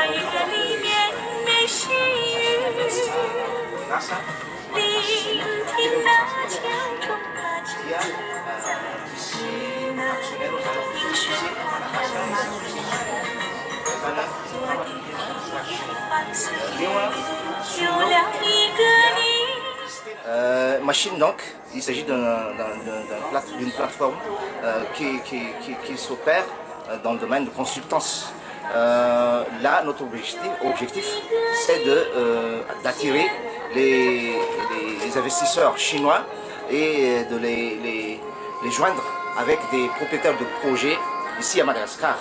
一个里面没细雨，聆听那江中的清在你那冰雪飘满地，昨天繁星有了一个你。Machine donc, il s'agit d'une plateforme qui s'opère dans le domaine de consultance. Là, notre objectif c'est d'attirer les investisseurs chinois et de les joindre avec des propriétaires de projets ici à Madagascar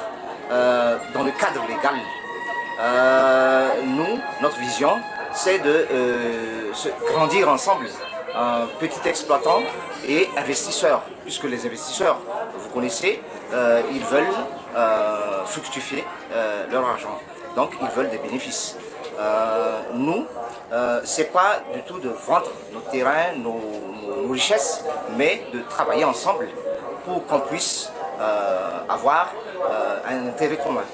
dans le cadre légal. Nous, notre vision, c'est de se grandir ensemble, petits exploitants et investisseurs, puisque les investisseurs, vous connaissez, ils veulent fructifier leur argent, donc ils veulent des bénéfices. Nous, c'est pas du tout de vendre nos terrains, nos richesses, mais de travailler ensemble pour qu'on puisse avoir un intérêt commun.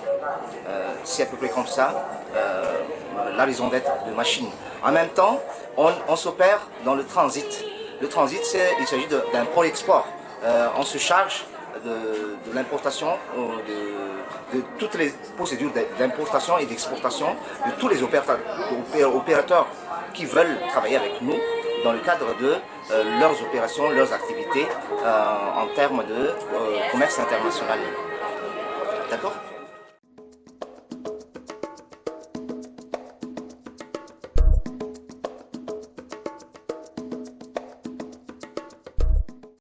C'est à peu près comme ça la raison d'être de Machine. En même temps, on s'opère dans le transit. Le transit, il s'agit d'un pôle-export. On se charge de l'importation, de toutes les procédures d'importation et d'exportation de tous les opérateurs qui veulent travailler avec nous dans le cadre de leurs opérations, leurs activités en termes de commerce international. D'accord ?